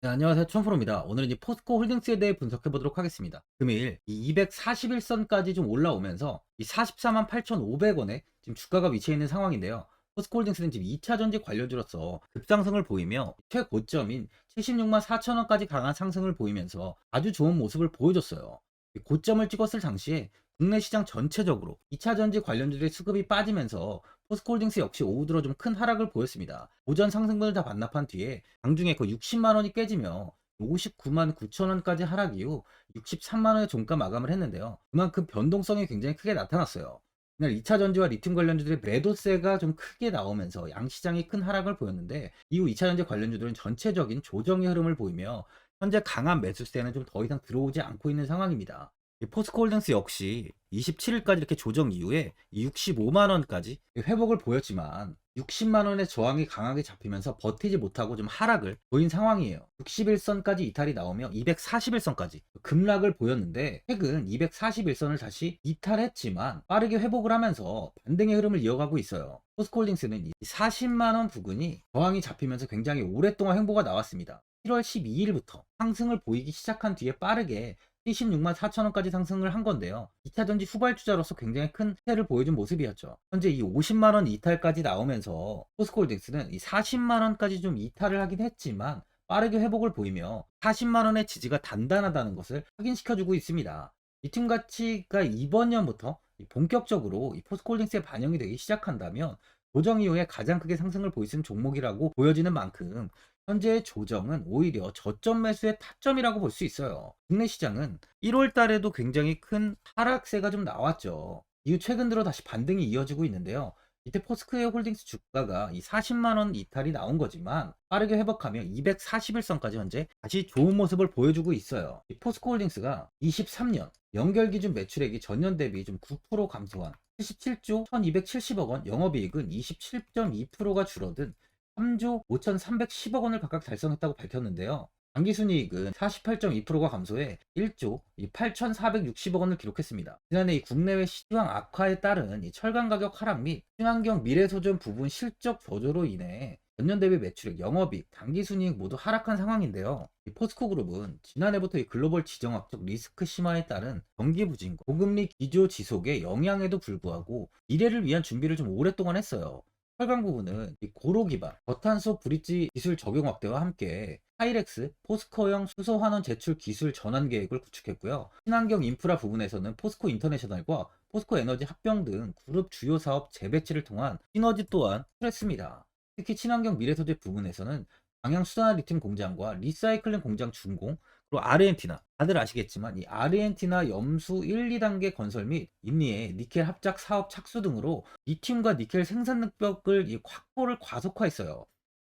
네, 안녕하세요. 촌프로입니다. 오늘은 이 포스코 홀딩스에 대해 분석해 보도록 하겠습니다. 금일 이 241선까지 좀 올라오면서 이 44만 8,500원에 지금 주가가 위치해 있는 상황인데요. 포스코 홀딩스는 지금 2차 전지 관련주로서 급상승을 보이며 최고점인 76만 4천원까지 강한 상승을 보이면서 아주 좋은 모습을 보여줬어요. 이 고점을 찍었을 당시에 국내 시장 전체적으로 2차 전지 관련주들의 수급이 빠지면서 포스코홀딩스 역시 오후 들어 좀 큰 하락을 보였습니다. 오전 상승분을 다 반납한 뒤에 장중에 그 60만 원이 깨지며 59만 9천 원까지 하락 이후 63만 원의 종가 마감을 했는데요. 그만큼 변동성이 굉장히 크게 나타났어요. 이날 2차 전지와 리튬 관련주들의 매도세가 좀 크게 나오면서 양시장이 큰 하락을 보였는데, 이후 2차 전지 관련주들은 전체적인 조정의 흐름을 보이며 현재 강한 매수세는 좀 더 이상 들어오지 않고 있는 상황입니다. 이 포스코홀딩스 역시 27일까지 이렇게 조정 이후에 65만 원까지 회복을 보였지만 60만 원의 저항이 강하게 잡히면서 버티지 못하고 좀 하락을 보인 상황이에요. 61선까지 이탈이 나오며 241선까지 급락을 보였는데, 최근 241선을 다시 이탈했지만 빠르게 회복을 하면서 반등의 흐름을 이어가고 있어요. 포스코홀딩스는 이 40만 원 부근이 저항이 잡히면서 굉장히 오랫동안 횡보가 나왔습니다. 7월 12일부터 상승을 보이기 시작한 뒤에 빠르게 76만 4천원까지 상승을 한 건데요. 2차전지 후발주자로서 굉장히 큰 세를 보여준 모습이었죠. 현재 이 50만원 이탈까지 나오면서 포스코홀딩스는 이 40만원까지 좀 이탈을 하긴 했지만 빠르게 회복을 보이며 40만원의 지지가 단단하다는 것을 확인시켜주고 있습니다. 리튬 가치가 이번 년부터 본격적으로 이 포스코홀딩스에 반영이 되기 시작한다면 조정 이후에 가장 크게 상승을 보이는 종목이라고 보여지는 만큼 현재의 조정은 오히려 저점 매수의 타점이라고 볼 수 있어요. 국내 시장은 1월 달에도 굉장히 큰 하락세가 좀 나왔죠. 이후 최근 들어 다시 반등이 이어지고 있는데요. 이때 포스코의 홀딩스 주가가 이 40만 원 이탈이 나온 거지만 빠르게 회복하며 241선까지 현재 다시 좋은 모습을 보여주고 있어요. 이 포스코 홀딩스가 23년 연결 기준 매출액이 전년 대비 좀 9% 감소한 77조 1270억 원, 영업이익은 27.2%가 줄어든 3조 5,310억 원을 각각 달성했다고 밝혔는데요. 당기순이익은 48.2%가 감소해 1조 8,460억 원을 기록했습니다. 지난해 이 국내외 시황 악화에 따른 이 철강 가격 하락 및 친환경 미래소전 부분 실적 저조로 인해 전년 대비 매출액, 영업이익, 당기순이익 모두 하락한 상황인데요. 이 포스코그룹은 지난해부터 이 글로벌 지정학적 리스크 심화에 따른 경기 부진과 고금리 기조 지속의 영향에도 불구하고 미래를 위한 준비를 좀 오랫동안 했어요. 철강 부분은 이 고로 기반 저탄소 브릿지 기술 적용 확대와 함께 하이렉스 포스코형 수소 환원 제출 기술 전환 계획을 구축했고요. 친환경 인프라 부분에서는 포스코 인터내셔널과 포스코 에너지 합병 등 그룹 주요 사업 재배치를 통한 시너지 또한 출했습니다. 특히 친환경 미래소재 부분에서는 방향 수산화 리튬 공장과 리사이클링 공장 준공, 그리고 아르헨티나, 다들 아시겠지만 이 아르헨티나 염수 1, 2단계 건설 및 인리의 니켈 합작 사업 착수 등으로 리튬과 니켈 생산 능력을 확보를 과속화했어요.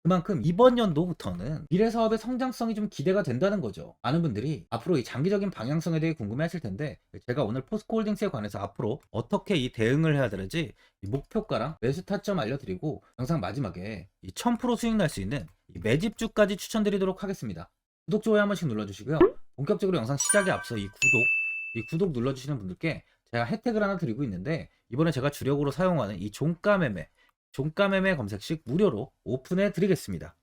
그만큼 이번 연도부터는 미래 사업의 성장성이 좀 기대가 된다는 거죠. 많은 분들이 앞으로 이 장기적인 방향성에 대해 궁금해 하실 텐데, 제가 오늘 포스코홀딩스에 관해서 앞으로 어떻게 이 대응을 해야 되는지 이 목표가랑 매수 타점 알려드리고, 영상 마지막에 이 1000% 수익 날 수 있는 이 매집주까지 추천드리도록 하겠습니다. 구독, 좋아요 한 번씩 눌러주시고요. 본격적으로 영상 시작에 앞서 이 구독 눌러주시는 분들께 제가 혜택을 하나 드리고 있는데, 이번에 제가 주력으로 사용하는 이 종가 매매 검색식 무료로 오픈해 드리겠습니다.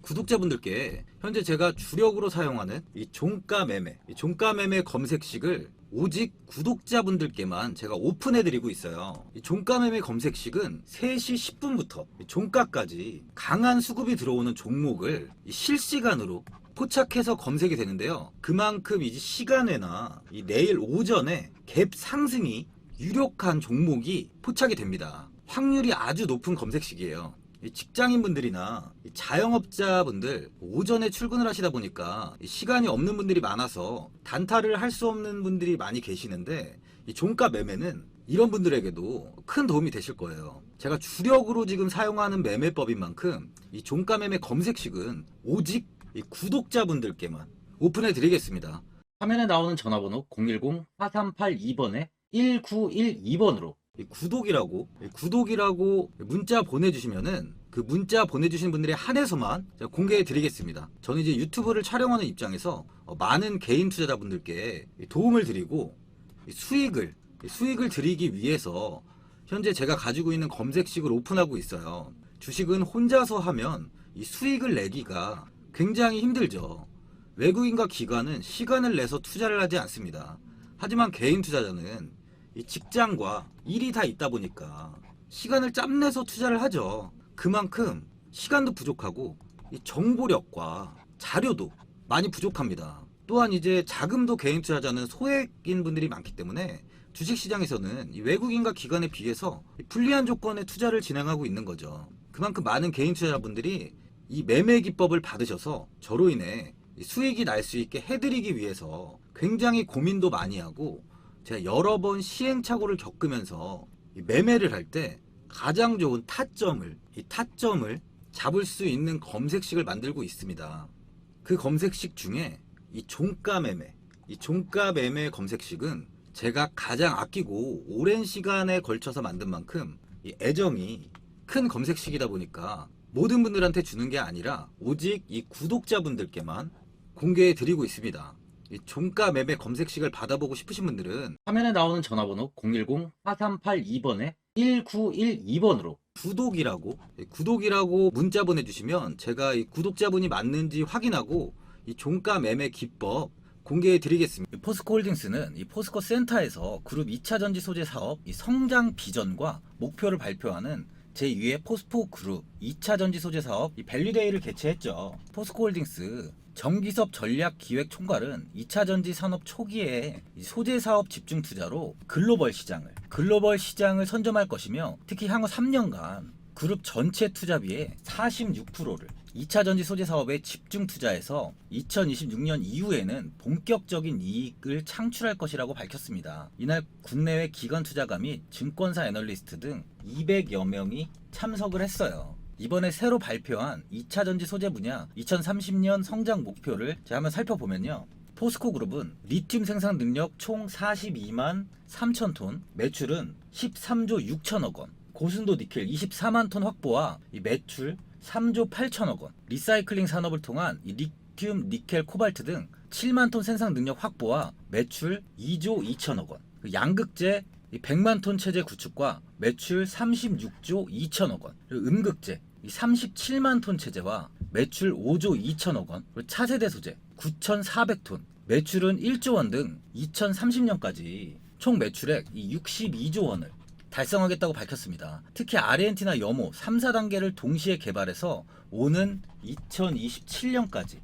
구독자분들께 현재 제가 주력으로 사용하는 이 종가 매매 검색식을 오직 구독자분들께만 제가 오픈해 드리고 있어요. 이 종가 매매 검색식은 3시 10분부터 종가까지 강한 수급이 들어오는 종목을 실시간으로 포착해서 검색이 되는데요. 그만큼 이제 시간외나 이 내일 오전에 갭 상승이 유력한 종목이 포착이 됩니다. 확률이 아주 높은 검색식이에요. 직장인분들이나 자영업자분들 오전에 출근을 하시다 보니까 시간이 없는 분들이 많아서 단타를 할 수 없는 분들이 많이 계시는데, 이 종가 매매는 이런 분들에게도 큰 도움이 되실 거예요. 제가 주력으로 지금 사용하는 매매법인 만큼 이 종가 매매 검색식은 오직 이 구독자분들께만 오픈해 드리겠습니다. 화면에 나오는 전화번호 010-4382번에 1912번으로 구독이라고 문자 보내주시면은 그 문자 보내주신 분들에 한해서만 제가 공개해 드리겠습니다. 저는 이제 유튜브를 촬영하는 입장에서 많은 개인 투자자분들께 도움을 드리고 수익을 드리기 위해서 현재 제가 가지고 있는 검색식을 오픈하고 있어요. 주식은 혼자서 하면 이 수익을 내기가 굉장히 힘들죠. 외국인과 기관은 시간을 내서 투자를 하지 않습니다. 하지만 개인 투자자는 이 직장과 일이 다 있다 보니까 시간을 짬내서 투자를 하죠. 그만큼 시간도 부족하고 이 정보력과 자료도 많이 부족합니다. 또한 이제 자금도 개인 투자자는 소액인 분들이 많기 때문에 주식시장에서는 이 외국인과 기관에 비해서 불리한 조건의 투자를 진행하고 있는 거죠. 그만큼 많은 개인 투자자분들이 이 매매 기법을 받으셔서 저로 인해 수익이 날 수 있게 해드리기 위해서 굉장히 고민도 많이 하고, 제가 여러 번 시행착오를 겪으면서 매매를 할 때 가장 좋은 타점을 잡을 수 있는 검색식을 만들고 있습니다. 그 검색식 중에 이 종가 매매 검색식은 제가 가장 아끼고 오랜 시간에 걸쳐서 만든 만큼 이 애정이 큰 검색식이다 보니까 모든 분들한테 주는 게 아니라 오직 이 구독자분들께만 공개해 드리고 있습니다. 이 종가 매매 검색식을 받아보고 싶으신 분들은 화면에 나오는 전화번호 010-4382번에 1912번으로 구독이라고 문자 보내주시면 제가 이 구독자분이 맞는지 확인하고 이 종가 매매 기법 공개해 드리겠습니다. 포스코홀딩스는 이 포스코 센터에서 그룹 2차 전지 소재 사업 이 성장 비전과 목표를 발표하는 제2회 포스코 그룹 2차 전지 소재 사업 이 밸류데이를 개최했죠. 포스코홀딩스 정기섭 전략기획 총괄은 2차 전지 산업 초기에 소재 사업 집중 투자로 글로벌 시장을 선점할 것이며, 특히 향후 3년간 그룹 전체 투자비의 46%를 2차 전지 소재 사업에 집중 투자해서 2026년 이후에는 본격적인 이익을 창출할 것이라고 밝혔습니다. 이날 국내외 기관 투자가 및 증권사 애널리스트 등 200여 명이 참석을 했어요. 이번에 새로 발표한 2차 전지 소재 분야 2030년 성장 목표를 제가 한번 살펴보면요. 포스코 그룹은 리튬 생산 능력 총 42만 3천 톤, 매출은 13조 6천억 원, 고순도 니켈 24만 톤 확보와 이 매출 3조 8천억 원, 리사이클링 산업을 통한 이 리튬, 니켈, 코발트 등 7만 톤 생산 능력 확보와 매출 2조 2천억 원, 양극재 100만 톤 체제 구축과 매출 36조 2천억 원, 그리고 음극재 37만 톤 체제와 매출 5조 2천억 원, 그리고 차세대 소재 9,400톤, 매출은 1조 원 등 2030년까지 총 매출액 62조 원을 달성하겠다고 밝혔습니다. 특히 아르헨티나 염호 3, 4단계를 동시에 개발해서 오는 2027년까지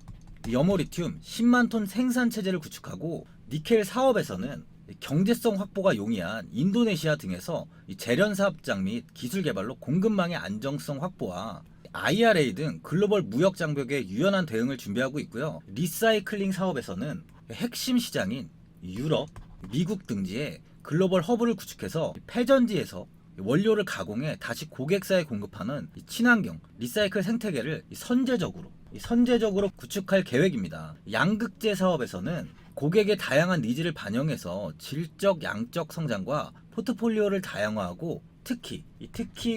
염호 리튬 10만 톤 생산 체제를 구축하고, 니켈 사업에서는 경제성 확보가 용이한 인도네시아 등에서 재련 사업장 및 기술 개발로 공급망의 안정성 확보와 IRA 등 글로벌 무역 장벽에 유연한 대응을 준비하고 있고요. 리사이클링 사업에서는 핵심 시장인 유럽, 미국 등지에 글로벌 허브를 구축해서 폐전지에서 원료를 가공해 다시 고객사에 공급하는 친환경 리사이클 생태계를 선제적으로 구축할 계획입니다. 양극재 사업에서는 고객의 다양한 니즈를 반영해서 질적 양적 성장과 포트폴리오를 다양화하고, 특히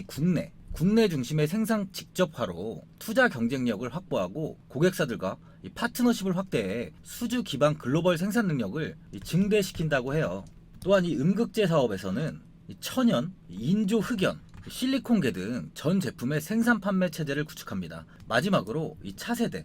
국내 중심의 생산 직접화로 투자 경쟁력을 확보하고 고객사들과 파트너십을 확대해 수주 기반 글로벌 생산 능력을 증대시킨다고 해요. 또한 이 음극재 사업에서는 천연, 인조 흑연, 실리콘계 등 전 제품의 생산 판매 체제를 구축합니다. 마지막으로 이 차세대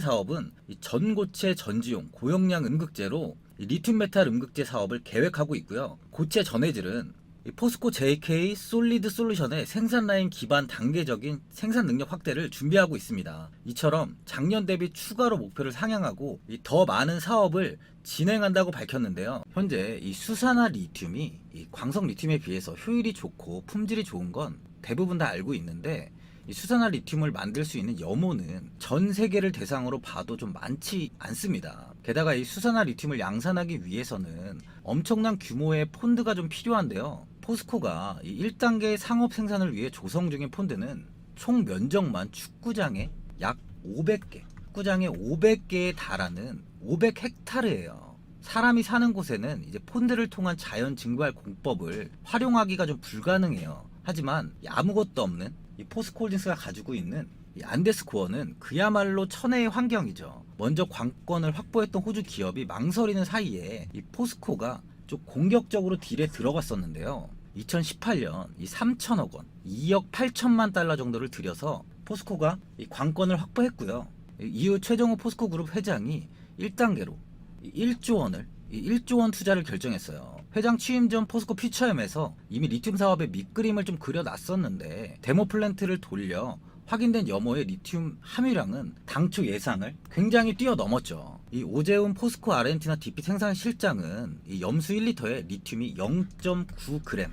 사업은 이 전고체 전지용 고용량 음극재로 리튬 메탈 음극재 사업을 계획하고 있고요. 고체 전해질은 이 포스코 JK 솔리드 솔루션의 생산 라인 기반 단계적인 생산 능력 확대를 준비하고 있습니다. 이처럼 작년 대비 추가로 목표를 상향하고 더 많은 사업을 진행한다고 밝혔는데요. 현재 이 수산화 리튬이 이 광석 리튬에 비해서 효율이 좋고 품질이 좋은 건 대부분 다 알고 있는데, 이 수산화 리튬을 만들 수 있는 염호는 전 세계를 대상으로 봐도 좀 많지 않습니다. 게다가 이 수산화 리튬을 양산하기 위해서는 엄청난 규모의 폰드가 좀 필요한데요. 포스코가 이 1단계 상업 생산을 위해 조성 중인 폰드는 총 면적만 축구장에 약 500개, 축구장에 500개에 달하는 500헥타르예요. 사람이 사는 곳에는 이제 폰드를 통한 자연 증발 공법을 활용하기가 좀 불가능해요. 하지만 아무것도 없는 이 포스코홀딩스가 가지고 있는 이 안데스코어는 그야말로 천혜의 환경이죠. 먼저 관건을 확보했던 호주 기업이 망설이는 사이에 이 포스코가 좀 공격적으로 딜에 들어갔었는데요. 2018년 이 3천억 원, 2억 8천만 달러 정도를 들여서 포스코가 이 관건을 확보했고요. 이후 최정호 포스코 그룹 회장이 1단계로 1조 원을 1조 원 투자를 결정했어요. 회장 취임 전 포스코 퓨처엠에서 이미 리튬 사업의 밑그림을 좀 그려놨었는데 데모 플랜트를 돌려 확인된 염호의 리튬 함유량은 당초 예상을 굉장히 뛰어넘었죠. 이 오재훈 포스코 아르헨티나 DP 생산 실장은 이 염수 1리터에 리튬이 0.9g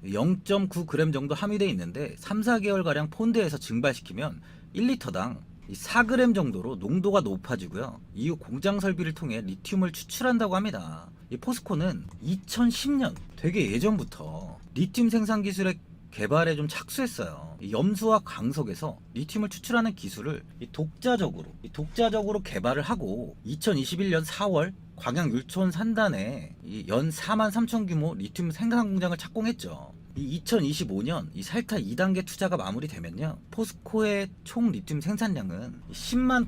0.9g 정도 함유되어 있는데 3, 4개월가량 폰드에서 증발시키면 1리터당 4g 정도로 농도가 높아지고요. 이후 공장 설비를 통해 리튬을 추출한다고 합니다. 이 포스코는 2010년 되게 예전부터 리튬 생산 기술의 개발에 좀 착수했어요. 이 염수와 강석에서 리튬을 추출하는 기술을 독자적으로 개발을 하고 2021년 4월 광양 율촌 산단에 연 4만 3천 규모 리튬 생산 공장을 착공했죠. 이 2025년 이 살타 2단계 투자가 마무리되면요, 포스코의 총 리튬 생산량은 10만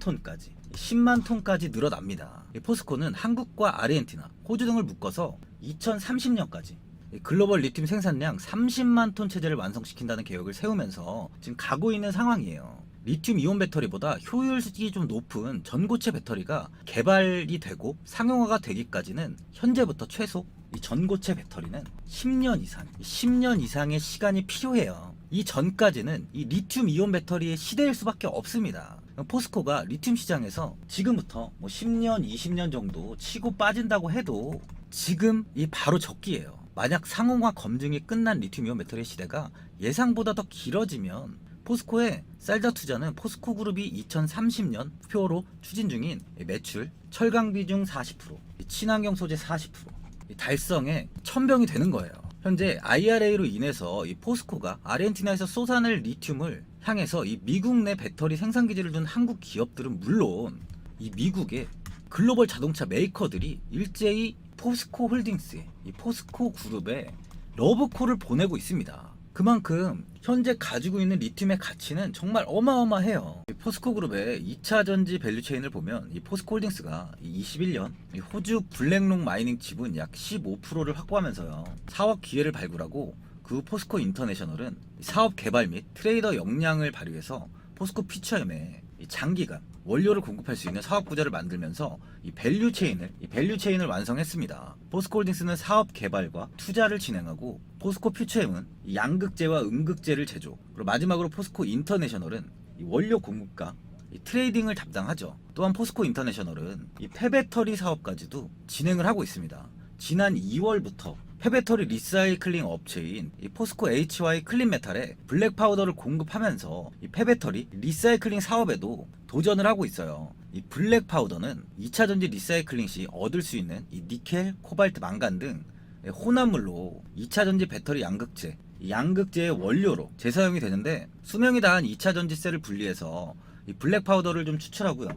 톤까지 늘어납니다. 포스코는 한국과 아르헨티나, 호주 등을 묶어서 2030년까지 글로벌 리튬 생산량 30만 톤 체제를 완성시킨다는 계획을 세우면서 지금 가고 있는 상황이에요. 리튬 이온 배터리보다 효율이 좀 높은 전고체 배터리가 개발이 되고 상용화가 되기까지는 현재부터 최소 이 전고체 배터리는 10년 이상의 시간이 필요해요. 이 전까지는 이 리튬 이온 배터리의 시대일 수밖에 없습니다. 포스코가 리튬 시장에서 지금부터 뭐 10년, 20년 정도 치고 빠진다고 해도 지금 이 바로 적기예요. 만약 상용화 검증이 끝난 리튬 이온 배터리 시대가 예상보다 더 길어지면 포스코의 쌀자 투자는 포스코 그룹이 2030년 목표로 추진 중인 매출, 철강 비중 40%, 친환경 소재 40% 달성에 천병이 되는 거예요. 현재 IRA로 인해서 이 포스코가 아르헨티나에서 쏟아낼 리튬을 향해서 이 미국 내 배터리 생산 기지를 둔 한국 기업들은 물론 이 미국의 글로벌 자동차 메이커들이 일제히 포스코 홀딩스에 이 포스코 그룹에 러브콜을 보내고 있습니다. 그만큼 현재 가지고 있는 리튬의 가치는 정말 어마어마해요. 포스코 그룹의 2차 전지 밸류체인을 보면 이 포스코 홀딩스가 21년 호주 블랙록 마이닝 지분 약 15%를 확보하면서요, 사업 기회를 발굴하고 그 후 포스코 인터내셔널은 사업 개발 및 트레이더 역량을 발휘해서 포스코 퓨처엠에 장기간 원료를 공급할 수 있는 사업 구조를 만들면서 이 밸류체인을 완성했습니다. 포스코 홀딩스는 사업 개발과 투자를 진행하고 포스코 퓨처엠은 양극재와 음극재를 제조, 그리고 마지막으로 포스코 인터내셔널은 이 원료 공급과 이 트레이딩을 담당하죠. 또한 포스코 인터내셔널은 이 폐배터리 사업까지도 진행을 하고 있습니다. 지난 2월부터 폐배터리 리사이클링 업체인 이 포스코 HY 클린메탈에 블랙 파우더를 공급하면서 이 폐배터리 리사이클링 사업에도 도전을 하고 있어요. 이 블랙 파우더는 2차 전지 리사이클링 시 얻을 수 있는 이 니켈, 코발트, 망간 등 혼합물로 2차 전지 배터리 양극재, 양극재의 원료로 재사용이 되는데 수명이 다한 2차 전지셀을 분리해서 이 블랙 파우더를 좀 추출하고요,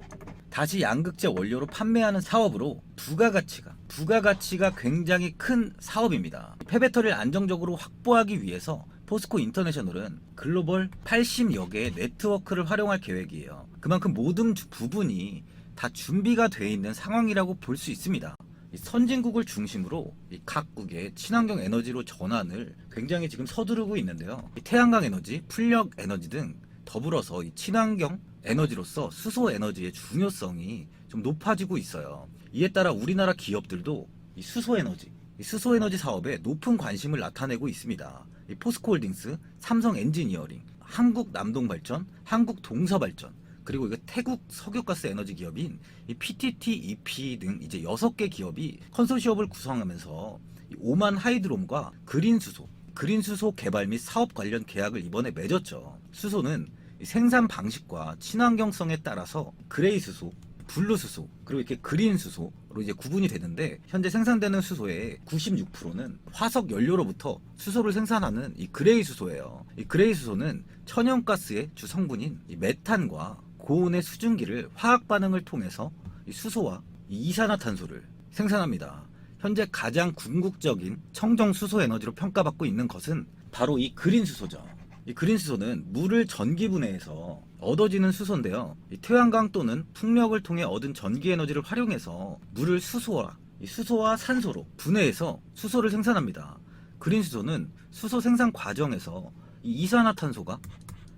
다시 양극재 원료로 판매하는 사업으로 부가가치가 굉장히 큰 사업입니다. 폐배터리를 안정적으로 확보하기 위해서 포스코 인터내셔널은 글로벌 80여 개의 네트워크를 활용할 계획이에요. 그만큼 모든 부분이 다 준비가 되어 있는 상황이라고 볼 수 있습니다. 선진국을 중심으로 각국의 친환경 에너지로 전환을 굉장히 지금 서두르고 있는데요. 태양광 에너지, 풀력 에너지 등 더불어서 이 친환경 에너지로서 수소 에너지의 중요성이 좀 높아지고 있어요. 이에 따라 우리나라 기업들도 이 수소 에너지 사업에 높은 관심을 나타내고 있습니다. 이 포스코 홀딩스, 삼성 엔지니어링, 한국 남동발전, 한국 동서발전, 그리고 이거 태국 석유가스 에너지 기업인 이 PTT, EP 등 이제 6개 기업이 컨소시엄을 구성하면서 이 오만 하이드롬과 그린수소 개발 및 사업 관련 계약을 이번에 맺었죠. 수소는 생산 방식과 친환경성에 따라서 그레이 수소, 블루 수소, 그리고 이렇게 그린 수소로 이제 구분이 되는데, 현재 생산되는 수소의 96%는 화석 연료로부터 수소를 생산하는 이 그레이 수소예요. 이 그레이 수소는 천연가스의 주 성분인 이 메탄과 고온의 수증기를 화학 반응을 통해서 이 수소와 이 이산화탄소를 생산합니다. 현재 가장 궁극적인 청정 수소 에너지로 평가받고 있는 것은 바로 이 그린 수소죠. 이 그린 수소는 물을 전기 분해해서 얻어지는 수소인데요. 이 태양광 또는 풍력을 통해 얻은 전기 에너지를 활용해서 물을 수소와 산소로 분해해서 수소를 생산합니다. 그린 수소는 수소 생산 과정에서 이 이산화탄소가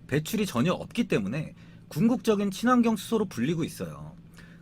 배출이 전혀 없기 때문에 궁극적인 친환경 수소로 불리고 있어요.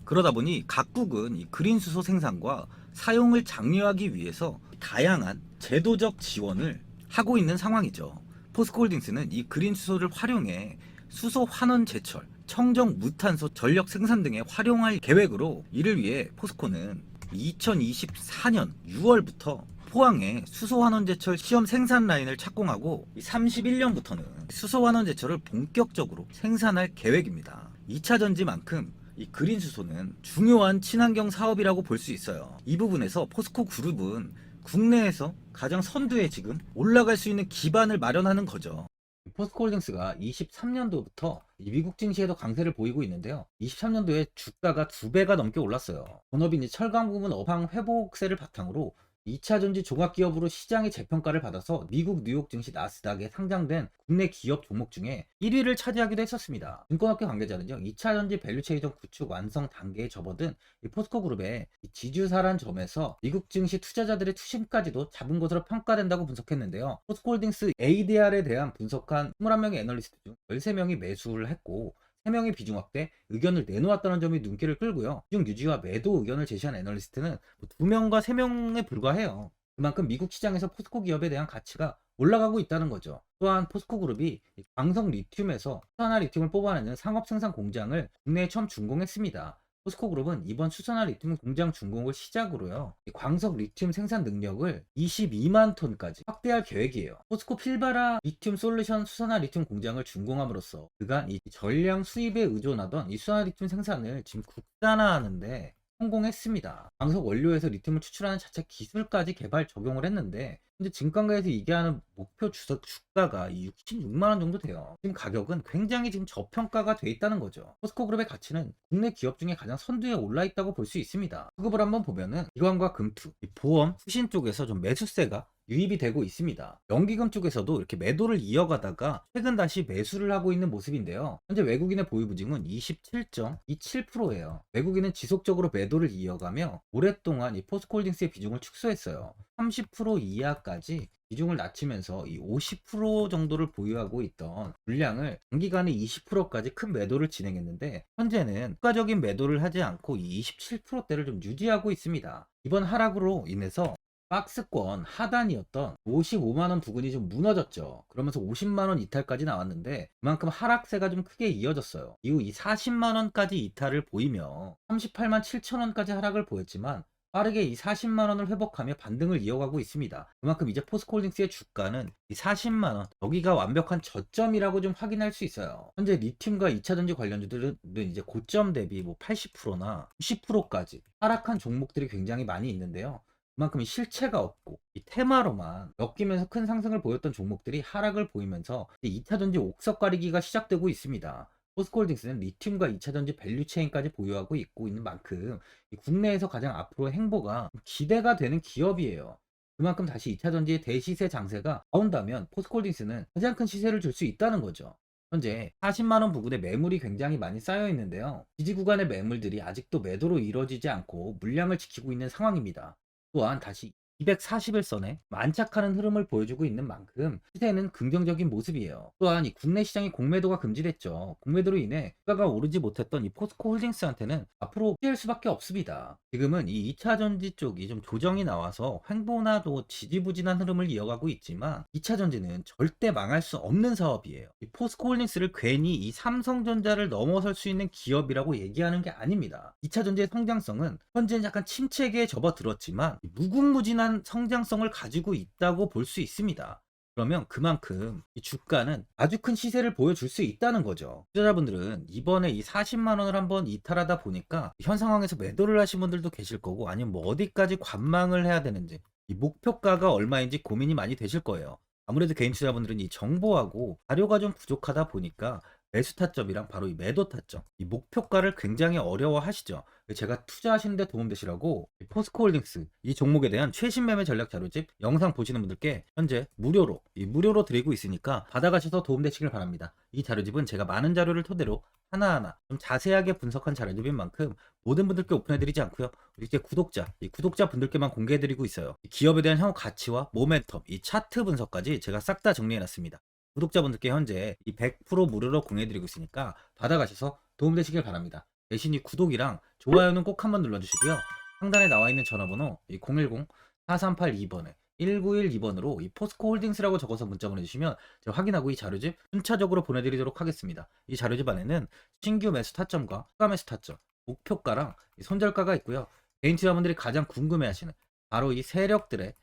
그러다 보니 각국은 이 그린 수소 생산과 사용을 장려하기 위해서 다양한 제도적 지원을 하고 있는 상황이죠. 포스코홀딩스는 이 그린 수소를 활용해 수소 환원 제철, 청정 무탄소 전력 생산 등에 활용할 계획으로, 이를 위해 포스코는 2024년 6월부터 포항에 수소환원제철 시험 생산 라인을 착공하고 31년부터는 수소환원제철을 본격적으로 생산할 계획입니다. 2차 전지만큼 이 그린 수소는 중요한 친환경 사업이라고 볼 수 있어요. 이 부분에서 포스코 그룹은 국내에서 가장 선두에 지금 올라갈 수 있는 기반을 마련하는 거죠. 포스코홀딩스가 23년도부터 미국 증시에도 강세를 보이고 있는데요. 23년도에 주가가 2배가 넘게 올랐어요. 본업인 철강 부분 업황 회복세를 바탕으로 2차 전지 종합기업으로 시장의 재평가를 받아서 미국 뉴욕 증시 나스닥에 상장된 국내 기업 종목 중에 1위를 차지하기도 했었습니다. 증권업계 관계자는요, 2차 전지 밸류체이전 구축 완성 단계에 접어든 이 포스코그룹의 지주사란 점에서 미국 증시 투자자들의 투심까지도 잡은 것으로 평가된다고 분석했는데요. 포스코홀딩스 ADR에 대한 분석한 21명의 애널리스트 중 13명이 매수를 했고, 3명의 비중 확대 의견을 내놓았다는 점이 눈길을 끌고요. 시중 유지와 매도 의견을 제시한 애널리스트는 2명과 3명에 불과해요. 그만큼 미국 시장에서 포스코 기업에 대한 가치가 올라가고 있다는 거죠. 또한 포스코 그룹이 광석 리튬에서 수산화 리튬을 뽑아내는 상업 생산 공장을 국내에 처음 준공했습니다. 포스코 그룹은 이번 수산화 리튬 공장 준공을 시작으로요, 광석 리튬 생산 능력을 22만 톤까지 확대할 계획이에요. 포스코 필바라 리튬 솔루션 수산화 리튬 공장을 준공함으로써 그간 이 전량 수입에 의존하던 이 수산화 리튬 생산을 지금 국산화하는데 성공했습니다. 광석 원료에서 리튬을 추출하는 자체 기술까지 개발 적용을 했는데, 현재 증권가에서 얘기하는 목표 주가가 66만 원 정도 돼요. 지금 가격은 굉장히 지금 저평가가 돼 있다는 거죠. 포스코그룹의 가치는 국내 기업 중에 가장 선두에 올라 있다고 볼 수 있습니다. 수급을 한번 보면은 기관과 금투, 보험, 수신 쪽에서 좀 매수세가 유입이 되고 있습니다. 연기금 쪽에서도 이렇게 매도를 이어가다가 최근 다시 매수를 하고 있는 모습인데요. 현재 외국인의 보유 부진은 27.27%예요. 외국인은 지속적으로 매도를 이어가며 오랫동안 이 포스코홀딩스의 비중을 축소했어요. 30% 이하까지 비중을 낮추면서 이 50% 정도를 보유하고 있던 물량을 단기간에 20%까지 큰 매도를 진행했는데, 현재는 추가적인 매도를 하지 않고 이 27%대를 좀 유지하고 있습니다. 이번 하락으로 인해서 박스권 하단이었던 55만원 부근이 좀 무너졌죠. 그러면서 50만원 이탈까지 나왔는데, 그만큼 하락세가 좀 크게 이어졌어요. 이후 이 40만원까지 이탈을 보이며 38만 7천원까지 하락을 보였지만 빠르게 이 40만원을 회복하며 반등을 이어가고 있습니다. 그만큼 이제 포스코홀딩스의 주가는 이 40만원, 여기가 완벽한 저점이라고 좀 확인할 수 있어요. 현재 리튬과 2차전지 관련주들은 이제 고점 대비 80%나 90%까지 하락한 종목들이 굉장히 많이 있는데요. 그만큼 실체가 없고 이 테마로만 엮이면서 큰 상승을 보였던 종목들이 하락을 보이면서 2차전지 옥석 가리기가 시작되고 있습니다. 포스코홀딩스는 리튬과 2차전지 밸류체인까지 보유하고 있는 만큼 국내에서 가장 앞으로 행보가 기대가 되는 기업이에요. 그만큼 다시 2차전지의 대시세 장세가 나온다면 포스코홀딩스는 가장 큰 시세를 줄 수 있다는 거죠. 현재 40만원 부근에 매물이 굉장히 많이 쌓여 있는데요. 지지 구간의 매물들이 아직도 매도로 이루어지지 않고 물량을 지키고 있는 상황입니다. 또한 다시 241선에 만착하는 흐름을 보여주고 있는 만큼 시세는 긍정적인 모습이에요. 또한 이 국내 시장이 공매도가 금지됐죠. 공매도로 인해 주가가 오르지 못했던 이 포스코 홀딩스한테는 앞으로 피할 수밖에 없습니다. 지금은 이 2차 전지 쪽이 좀 조정이 나와서 횡보나 또 지지부진한 흐름을 이어가고 있지만, 2차 전지는 절대 망할 수 없는 사업이에요. 이 포스코 홀딩스를 괜히 이 삼성전자를 넘어설 수 있는 기업이라고 얘기하는 게 아닙니다. 2차 전지의 성장성은 현재는 약간 침체기에 접어들었지만 무궁무진한 성장성을 가지고 있다고 볼 수 있습니다. 그러면 그만큼 이 주가는 아주 큰 시세를 보여줄 수 있다는 거죠. 투자자분들은 이번에 이 40만원을 한번 이탈하다 보니까 현 상황에서 매도를 하신 분들도 계실 거고, 아니면 어디까지 관망을 해야 되는지, 이 목표가가 얼마인지 고민이 많이 되실 거예요. 아무래도 개인 투자자분들은 이 정보하고 자료가 좀 부족하다 보니까 매수 타점이랑 바로 이 매도 타점, 이 목표가를 굉장히 어려워하시죠. 제가 투자하시는데 도움되시라고 포스코홀딩스 이 종목에 대한 최신 매매 전략 자료집 영상 보시는 분들께 현재 무료로 드리고 있으니까 받아가셔서 도움되시길 바랍니다. 이 자료집은 제가 많은 자료를 토대로 하나하나 좀 자세하게 분석한 자료집인 만큼 모든 분들께 오픈해드리지 않고요. 이렇게 구독자 분들께만 공개해드리고 있어요. 이 기업에 대한 향후 가치와 모멘텀, 이 차트 분석까지 제가 싹 다 정리해놨습니다. 구독자분들께 현재 이 100% 무료로 공유해드리고 있으니까 받아가셔서 도움되시길 바랍니다. 대신 이 구독이랑 좋아요는 꼭 한번 눌러주시고요. 상단에 나와 있는 전화번호 010-4382번에 1912번으로 이 포스코 홀딩스라고 적어서 문자 보내주시면 제가 확인하고 이 자료집 순차적으로 보내드리도록 하겠습니다. 이 자료집 안에는 신규 매수 타점과 추가 매수 타점, 목표가랑 이 손절가가 있고요. 개인 투자분들이 가장 궁금해하시는 바로 이 세력들의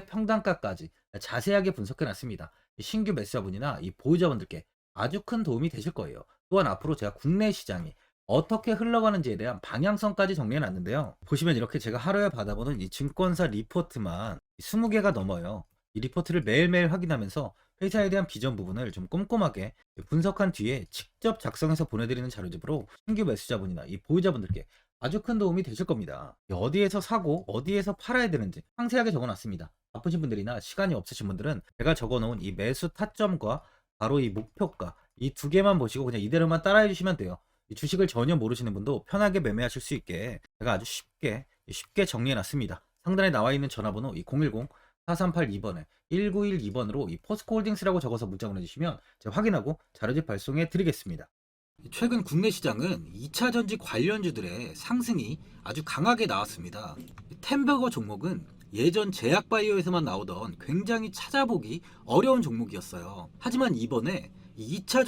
평단가까지 자세하게 분석해 놨습니다. 신규 매수자분이나 이 보유자분들께 아주 큰 도움이 되실 거예요. 또한 앞으로 제가 국내 시장이 어떻게 흘러가는지에 대한 방향성까지 정리해 놨는데요. 보시면 이렇게 제가 하루에 받아보는 이 증권사 리포트만 20개가 넘어요. 이 리포트를 매일매일 확인하면서 회사에 대한 비전 부분을 좀 꼼꼼하게 분석한 뒤에 직접 작성해서 보내드리는 자료집으로 신규 매수자분이나 이 보유자분들께 아주 큰 도움이 되실 겁니다. 어디에서 사고 어디에서 팔아야 되는지 상세하게 적어놨습니다. 바쁘신 분들이나 시간이 없으신 분들은 제가 적어놓은 이 매수 타점과 바로 이 목표가 이 두 개만 보시고 그냥 이대로만 따라해 주시면 돼요. 이 주식을 전혀 모르시는 분도 편하게 매매하실 수 있게 제가 아주 쉽게 정리해 놨습니다. 상단에 나와 있는 전화번호 010-4382번에 1912번으로 이 포스코 홀딩스라고 적어서 문자 보내주시면 제가 확인하고 자료집 발송해 드리겠습니다. 최근 국내 시장은 2차 전지 관련주들의 상승이 아주 강하게 나왔습니다. 템버거 종목은 예전 제약바이오에서만 나오던 굉장히 찾아보기 어려운 종목이었어요. 하지만 이번에 2차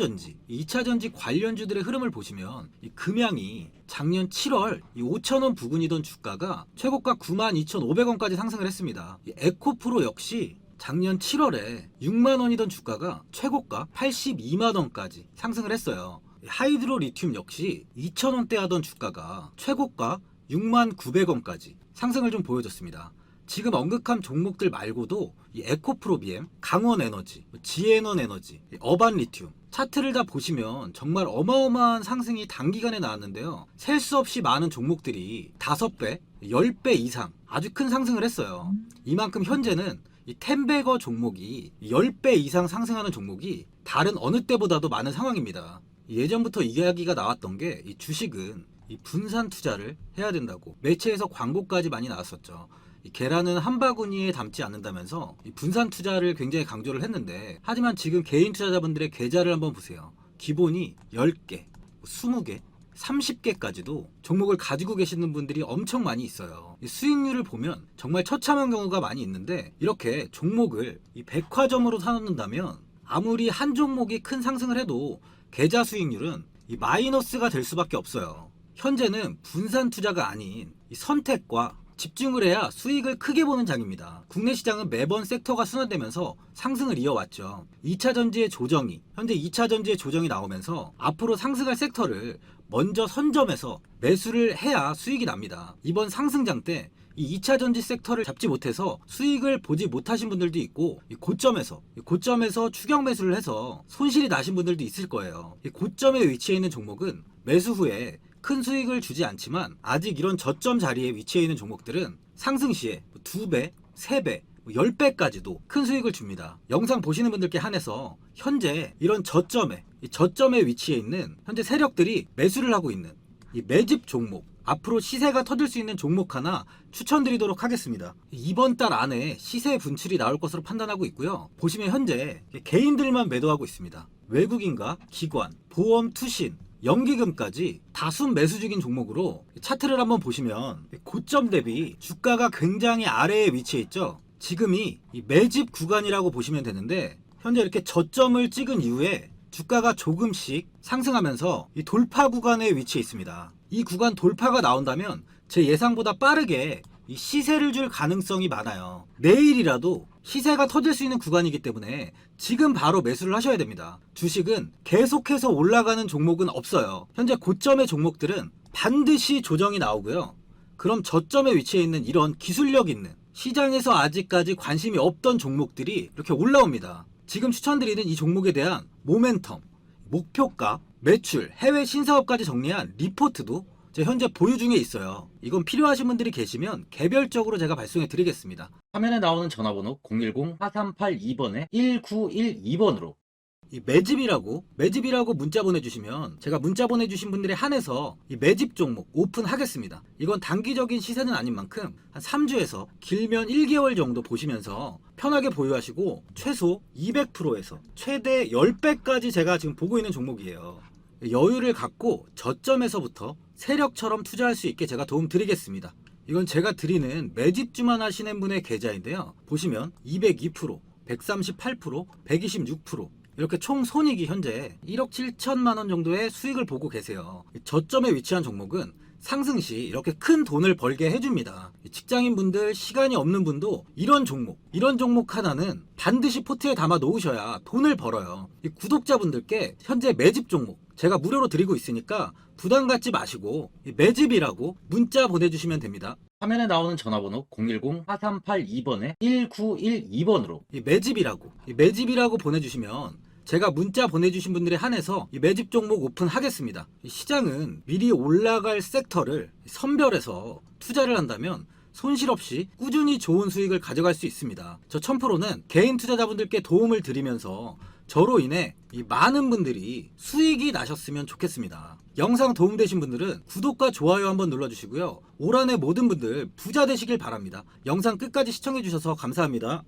전지 관련주들의 흐름을 보시면 이 금양이 작년 7월 5,000원 부근이던 주가가 최고가 92,500원까지 상승을 했습니다. 에코프로 역시 작년 7월에 6만 원이던 주가가 최고가 82만 원까지 상승을 했어요. 하이드로 리튬 역시 2,000원대 하던 주가가 최고가 6만 900원까지 상승을 좀 보여줬습니다. 지금 언급한 종목들 말고도 이 에코프로비엠, 강원에너지, 지에너에너지, 어반리튬 차트를 다 보시면 정말 어마어마한 상승이 단기간에 나왔는데요. 셀 수 없이 많은 종목들이 5배, 10배 이상 아주 큰 상승을 했어요. 이만큼 현재는 이 템베거 종목이 10배 이상 상승하는 종목이 다른 어느 때보다도 많은 상황입니다. 예전부터 이야기가 나왔던 게 이 주식은 이 분산 투자를 해야 된다고 매체에서 광고까지 많이 나왔었죠. 이 계란은 한 바구니에 담지 않는다면서 이 분산 투자를 굉장히 강조를 했는데, 하지만 지금 개인 투자자분들의 계좌를 한번 보세요. 기본이 10개, 20개, 30개까지도 종목을 가지고 계시는 분들이 엄청 많이 있어요. 이 수익률을 보면 정말 처참한 경우가 많이 있는데, 이렇게 종목을 이 백화점으로 사놓는다면 아무리 한 종목이 큰 상승을 해도 계좌 수익률은 이 마이너스가 될 수밖에 없어요. 현재는 분산 투자가 아닌 이 선택과 집중을 해야 수익을 크게 보는 장입니다. 국내 시장은 매번 섹터가 순환되면서 상승을 이어왔죠. 2차 전지의 조정이, 현재 2차 전지의 조정이 나오면서 앞으로 상승할 섹터를 먼저 선점해서 매수를 해야 수익이 납니다. 이번 상승장 때 이 2차 전지 섹터를 잡지 못해서 수익을 보지 못하신 분들도 있고, 이 고점에서 추격 매수를 해서 손실이 나신 분들도 있을 거예요. 이 고점에 위치해 있는 종목은 매수 후에 큰 수익을 주지 않지만, 아직 이런 저점 자리에 위치해 있는 종목들은 상승 시에 2배, 3배, 10배까지도 큰 수익을 줍니다. 영상 보시는 분들께 한해서 현재 이런 저점에 위치해 있는 현재 세력들이 매수를 하고 있는 이 매집 종목, 앞으로 시세가 터질 수 있는 종목 하나 추천드리도록 하겠습니다. 이번 달 안에 시세 분출이 나올 것으로 판단하고 있고요. 보시면 현재 개인들만 매도하고 있습니다. 외국인과 기관, 보험, 투신, 연기금까지 다수 매수 중인 종목으로 차트를 한번 보시면 고점 대비 주가가 굉장히 아래에 위치해 있죠. 지금이 이 매집 구간이라고 보시면 되는데, 현재 이렇게 저점을 찍은 이후에 주가가 조금씩 상승하면서 이 돌파 구간에 위치해 있습니다. 이 구간 돌파가 나온다면 제 예상보다 빠르게 이 시세를 줄 가능성이 많아요. 내일이라도 시세가 터질 수 있는 구간이기 때문에 지금 바로 매수를 하셔야 됩니다. 주식은 계속해서 올라가는 종목은 없어요. 현재 고점의 종목들은 반드시 조정이 나오고요. 그럼 저점에 위치해 있는 이런 기술력 있는, 시장에서 아직까지 관심이 없던 종목들이 이렇게 올라옵니다. 지금 추천드리는 이 종목에 대한 모멘텀, 목표가, 매출, 해외 신사업까지 정리한 리포트도 제 현재 보유 중에 있어요. 이건 필요하신 분들이 계시면 개별적으로 제가 발송해 드리겠습니다. 화면에 나오는 전화번호 010-4382번에 1912번으로 이 매집이라고 문자 보내주시면 제가 문자 보내주신 분들에 한해서 이 매집 종목 오픈하겠습니다. 이건 단기적인 시세는 아닌 만큼 한 3주에서 길면 1개월 정도 보시면서 편하게 보유하시고 최소 200%에서 최대 10배까지 제가 지금 보고 있는 종목이에요. 여유를 갖고 저점에서부터 세력처럼 투자할 수 있게 제가 도움 드리겠습니다. 이건 제가 드리는 매집주만 하시는 분의 계좌인데요. 보시면 202%, 138%, 126% 이렇게 총 손익이 현재 1억 7천만 원 정도의 수익을 보고 계세요. 저점에 위치한 종목은 상승 시 이렇게 큰 돈을 벌게 해줍니다. 직장인분들, 시간이 없는 분도 이런 종목 하나는 반드시 포트에 담아 놓으셔야 돈을 벌어요. 구독자분들께 현재 매집 종목 제가 무료로 드리고 있으니까 부담 갖지 마시고 매집이라고 문자 보내주시면 됩니다. 화면에 나오는 전화번호 010-4382번에 1912번으로 매집이라고 보내주시면 제가 문자 보내주신 분들에 한해서 이 매집 종목 오픈하겠습니다. 시장은 미리 올라갈 섹터를 선별해서 투자를 한다면 손실 없이 꾸준히 좋은 수익을 가져갈 수 있습니다. 저 1000%는 개인 투자자분들께 도움을 드리면서 저로 인해 이 많은 분들이 수익이 나셨으면 좋겠습니다. 영상 도움되신 분들은 구독과 좋아요 한번 눌러주시고요. 올 한해 모든 분들 부자 되시길 바랍니다. 영상 끝까지 시청해주셔서 감사합니다.